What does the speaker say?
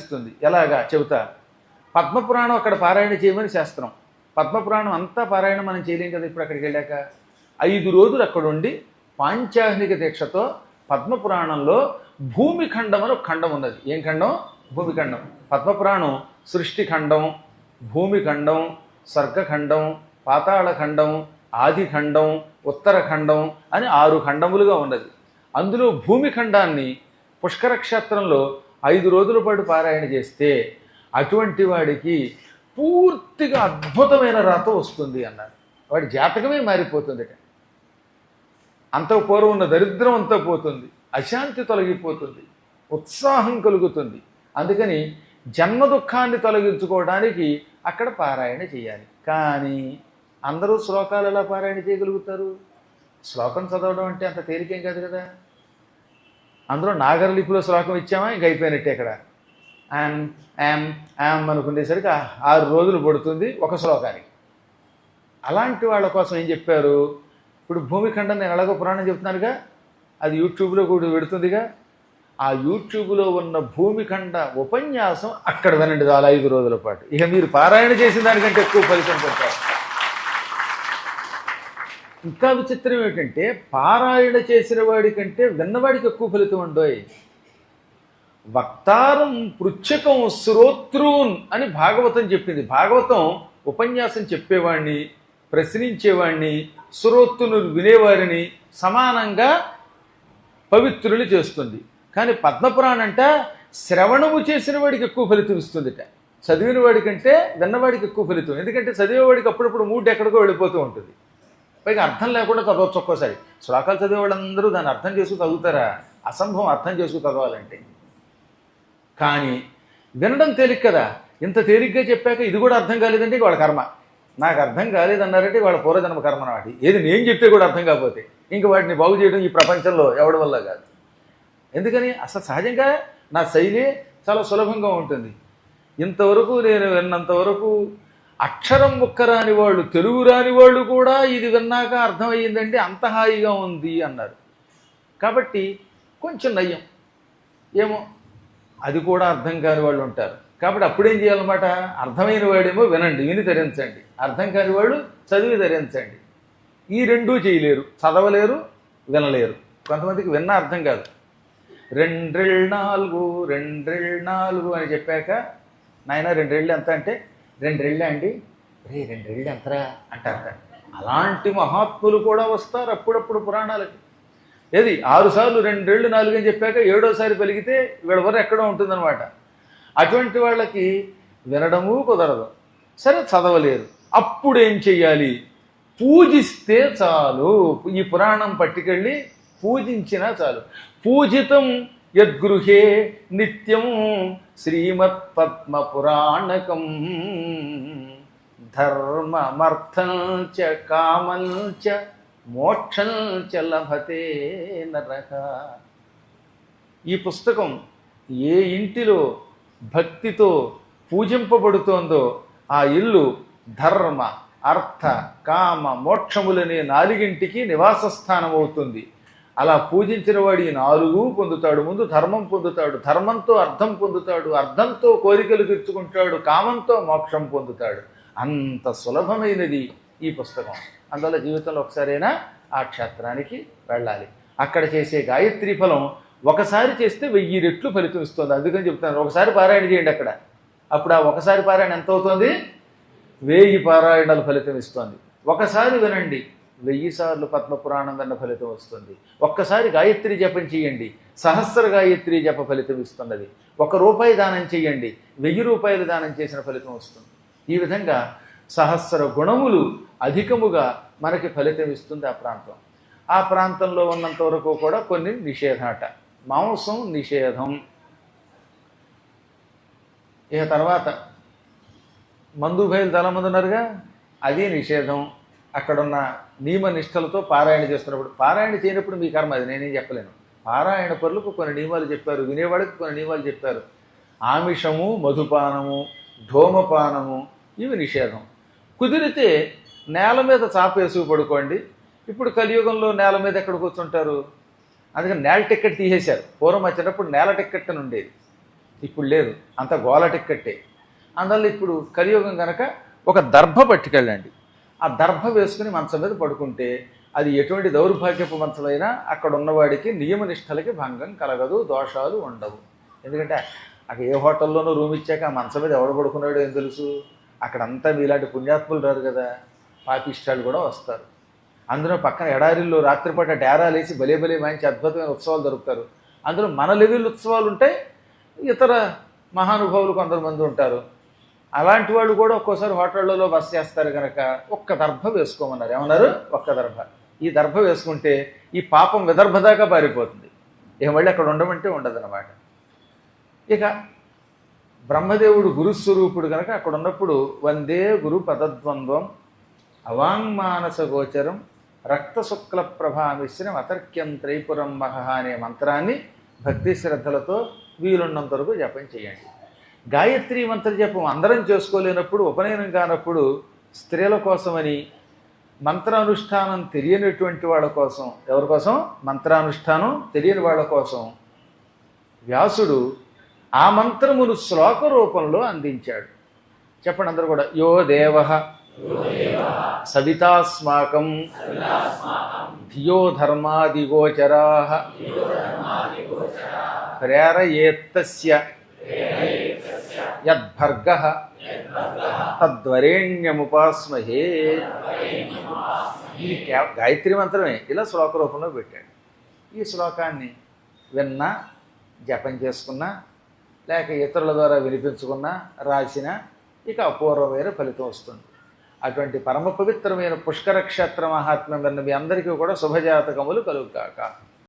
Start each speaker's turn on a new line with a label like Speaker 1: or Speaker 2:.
Speaker 1: లభిస్తుంది. ఎలాగా చెబుతా. పద్మపురాణం అక్కడ పారాయణ చేయమని శాస్త్రం. పద్మపురాణం అంతా పారాయణ మనం చేయలేం కదా ఇప్పుడు అక్కడికి వెళ్ళాక. 5 రోజులు అక్కడ ఉండి పాంచాహ్నిక దీక్షతో పద్మపురాణంలో భూమిఖండం అని ఒక ఖండం ఉన్నది. ఏం ఖండం? భూమిఖండం. పద్మపురాణం సృష్టిఖండం, భూమిఖండం, స్వర్గఖండం, పాతాళఖండం, ఆదిఖండం, ఉత్తరఖండం అని 6 ఖండములుగా ఉన్నది. అందులో భూమిఖండాన్ని పుష్కర క్షేత్రంలో 5 రోజుల పాటు పారాయణ చేస్తే అటువంటి వాడికి పూర్తిగా అద్భుతమైన రాత వస్తుంది అన్నారు. వాడి జాతకమే మారిపోతుంది. అంత పూర్వం ఉన్న దరిద్రం అంతా పోతుంది, అశాంతి తొలగిపోతుంది, ఉత్సాహం కలుగుతుంది. అందుకని జన్మ దుఃఖాన్ని తొలగించుకోవడానికి అక్కడ పారాయణ చేయాలి. కానీ అందరూ శ్లోకాలు ఎలా పారాయణ చేయగలుగుతారు? శ్లోకం చదవడం అంటే అంత తేలికేం కాదు కదా. అందులో నాగరలిపిలో శ్లోకం ఇచ్చామా ఇంక అయిపోయినట్టే. ఇక్కడ యామ్ యామ్ యామ్ అనుకునేసరికి 6 రోజులు పడుతుంది ఒక శ్లోకానికి. అలాంటి వాళ్ళ కోసం ఏం చెప్పారు? ఇప్పుడు భూమిఖండం నేను ఎలాగో పురాణం చెప్తున్నానుగా, అది యూట్యూబ్లో కూడా పెడుతుందిగా. ఆ యూట్యూబ్లో ఉన్న భూమిఖండ ఉపన్యాసం అక్కడ వినండి చాలా 5 రోజుల పాటు. ఇక మీరు పారాయణ చేసిన దానికంటే ఎక్కువ ఫలితం పొందుతారు. ఇంకా విచిత్రం ఏంటంటే పారాయణ చేసిన వాడి కంటే విన్నవాడికి ఎక్కువ ఫలితం ఉండోయ్. వక్తారం పృచ్ఛకం శ్రోత్రూన్ అని భాగవతం చెప్పింది. భాగవతం ఉపన్యాసం చెప్పేవాడిని, ప్రశ్నించేవాడిని, శ్రోత్రులు వినేవారిని సమానంగా పవిత్రులు చేస్తుంది. కానీ పద్మపురాణం అంట శ్రవణము చేసిన వాడికి ఎక్కువ ఫలితం ఇస్తుందిట, చదివిన వాడికంటే విన్నవాడికి ఎక్కువ ఫలితం. ఎందుకంటే చదివేవాడికి అప్పుడప్పుడు మూడ్ ఎక్కడికో వెళ్ళిపోతూ ఉంటుంది. పైగా అర్థం లేకుండా చదవచ్చు. ఒక్కోసారి శ్లోకాలు చదివే వాళ్ళందరూ దాన్ని అర్థం చేసుకు చదువుతారా? అసంభవం అర్థం చేసుకు చదవాలంటే. కానీ వినడం తేలిక కదా. ఇంత తేలిగ్గా చెప్పాక ఇది కూడా అర్థం కాలేదంటే వాళ్ళ కర్మ. నాకు అర్థం కాలేదన్నారంటే వాళ్ళ పూర్వజన్మ కర్మ నాటి. ఏది నేను చెప్తే కూడా అర్థం కాకపోతే ఇంక వాటిని బాగు చేయడం ఈ ప్రపంచంలో ఎవడి వల్ల కాదు. ఎందుకని అసలు సహజంగా నా శైలి చాలా సులభంగా ఉంటుంది. ఇంతవరకు నేను విన్నంతవరకు అక్షరం ముక్కరాని వాళ్ళు, తెలుగు రాని వాళ్ళు కూడా ఇది విన్నాక అర్థమయ్యిందంటే అంత హాయిగా ఉంది అన్నారు. కాబట్టి కొంచెం నయ్యం. ఏమో అది కూడా అర్థం కాని వాళ్ళు ఉంటారు. కాబట్టి అప్పుడేం చేయాలన్నమాట, అర్థమైన వాడేమో వినండి, విని ధరించండి. అర్థం కాని వాడు చదివి ధరించండి. ఈ రెండూ చేయలేరు, చదవలేరు, వినలేరు. కొంతమందికి విన్న అర్థం కాదు. 2 4 అని చెప్పాక నాయన 2 ఎంత అంటే 2 అండి, రే 2 ఎంతరా అంటారు. అలాంటి మహాత్ములు కూడా వస్తారు అప్పుడప్పుడు పురాణాలకి. ఏది 6 సార్లు 2 4 అని చెప్పాక 7వసారి పలికితే వీళ్ళ వరకు ఎక్కడో ఉంటుందన్నమాట. అటువంటి వాళ్ళకి వినడము కుదరదు, సరే చదవలేరు. అప్పుడు ఏం చెయ్యాలి? పూజిస్తే చాలు. ఈ పురాణం పట్టుకెళ్ళి పూజించినా చాలు. పూజితం యద్గృహే నిత్యం శ్రీమత్ పద్మ పురాణకం ధర్మమర్థం చ కామం చ మోక్షం చ లభతే నరః. ఈ పుస్తకం ఏ ఇంటిలో భక్తితో పూజింపబడుతోందో ఆ ఇల్లు ధర్మ అర్థ కామ మోక్షములనే 4ంటికి నివాస స్థానం అవుతుంది. అలా పూజించిన వాడు ఈ 4 పొందుతాడు. ముందు ధర్మం పొందుతాడు, ధర్మంతో అర్థం పొందుతాడు, అర్థంతో కోరికలు తీర్చుకుంటాడు, కామంతో మోక్షం పొందుతాడు. అంత సులభమైనది ఈ పుస్తకం. అందువల్ల జీవితంలో ఒకసారైనా ఆ క్షేత్రానికి వెళ్ళాలి. అక్కడ చేసే గాయత్రీ ఫలం ఒకసారి చేస్తే 1000 రెట్లు ఫలితం ఇస్తుంది. అందుకని చెప్తాను, ఒకసారి పారాయణ చేయండి అక్కడ. అప్పుడు ఆ ఒకసారి పారాయణ ఎంత అవుతుంది? 1000 పారాయణాలు ఫలితం ఇస్తుంది. ఒకసారి వినండి, 1000 సార్లు పద్మపురాణం విన్న ఫలితం వస్తుంది. ఒక్కసారి గాయత్రి జపం చేయండి, సహస్ర గాయత్రి జప ఫలితం ఇస్తున్నది. ₹1 దానం చేయండి, 1000 రూపాయలు దానం చేసిన ఫలితం వస్తుంది. ఈ విధంగా సహస్ర గుణములు అధికముగా మనకి ఫలితం ఇస్తుంది ఆ ప్రాంతం. ఆ ప్రాంతంలో ఉన్నంత వరకు కూడా కొన్ని నిషేధాట. మాంసం నిషేధం. ఇక తర్వాత మందుభైలు చాలామంది ఉన్నారుగా, అది నిషేధం. అక్కడున్న నియమ నిష్టలతో పారాయణ చేస్తున్నప్పుడు, పారాయణ చేయనప్పుడు మీ కర్మ, అది నేనేం చెప్పలేను. పారాయణ పరులకు కొన్ని నియమాలు చెప్పారు, వినేవాడికి కొన్ని నియమాలు చెప్పారు. ఆమిషము, మధుపానము, ధూమపానము ఇవి నిషేధం. కుదిరితే నేల మీద చాపేసి పడుకోండి. ఇప్పుడు కలియుగంలో నేల మీద ఎక్కడ కూర్చుంటారు? అందుకని నేల టిక్కెట్ తీసేశారు. పూర్వం వచ్చినప్పుడు నేల టిక్కెట్ అని ఉండేది. ఇప్పుడు లేదు, అంత గోల టిక్కట్టే. అందువల్ల ఇప్పుడు కలియుగం కనుక ఒక దర్భ పట్టుకెళ్ళండి. ఆ దర్భ వేసుకుని మంచం మీద పడుకుంటే అది ఎటువంటి దౌర్భాగ్యపు మంచమైనా అక్కడ ఉన్నవాడికి నియమనిష్టలకి భంగం కలగదు, దోషాలు ఉండవు. ఎందుకంటే అక్కడ ఏ హోటల్లోనూ రూమ్ ఇచ్చాక ఆ మంచం మీద ఎవడు పడుకున్నాడో ఏం తెలుసు. అక్కడంతా మీలాంటి పుణ్యాత్ములు రారు కదా, పాపిష్టాలు కూడా వస్తారు. అందులో పక్కన ఎడారిల్లో రాత్రిపూట డేరాలు వేసి భలే భలే మంచి అద్భుతమైన ఉత్సవాలు జరుపుతారు. అందులో మన లెవెల్ ఉత్సవాలు ఉంటాయి, ఇతర మహానుభావులు కొంతమంది ఉంటారు. అలాంటి వాళ్ళు కూడా ఒక్కోసారి హోటళ్లలో బస చేస్తారు కనుక ఒక్క దర్భ వేసుకోమన్నారు. ఏమన్నారు? ఒక్క దర్భ. ఈ దర్భ వేసుకుంటే ఈ పాపం విదర్భ దాకా పారిపోతుంది. ఇక మళ్ళీ అక్కడ ఉండమంటే ఉండదన్నమాట. ఇక బ్రహ్మదేవుడు గురుస్వరూపుడు కనుక అక్కడ ఉన్నప్పుడు వందే గురు పదద్వంద్వం అవాంగ్మానస గోచరం రక్తశుక్ల ప్రభామిశ్రం అతర్క్యం త్రైపురం మహ అనే మంత్రాన్ని భక్తి శ్రద్ధలతో వీలున్నంత వరకు జపం చేయండి. గాయత్రి మంత్ర జపం అందరం చేసుకోలేనప్పుడు, ఉపనయనం కానప్పుడు స్త్రీల కోసమని మంత్రానుష్ఠానం తెలియనటువంటి వాళ్ళ కోసం, ఎవరి కోసం? మంత్రానుష్ఠానం తెలియని వాళ్ళ కోసం వ్యాసుడు ఆ మంత్రమును శ్లోక రూపంలో అందించాడు. చెప్పండి అందరూ కూడా. యో దేవ సవితాస్మాకం ధియో ధర్మాదిగోచరా ప్రేరయేత్తస్య యద్భర్గః తద్వరేణ్యముపాస్మహే. ఇది గాయత్రి మంత్రమే ఇలా శ్లోక రూపంలో పెట్టాడు. ఈ శ్లోకాన్ని విన్నా, జపం చేసుకున్నా, లేక ఇతరుల ద్వారా వినిపించుకున్నా, రాసినా ఇక అపూర్వమైన ఫలితం వస్తుంది. అటువంటి పరమ పవిత్రమైన పుష్కర క్షేత్ర మహాత్మ్యం విన్న మీ అందరికీ కూడా శుభజాతకములు కలుగుగాక.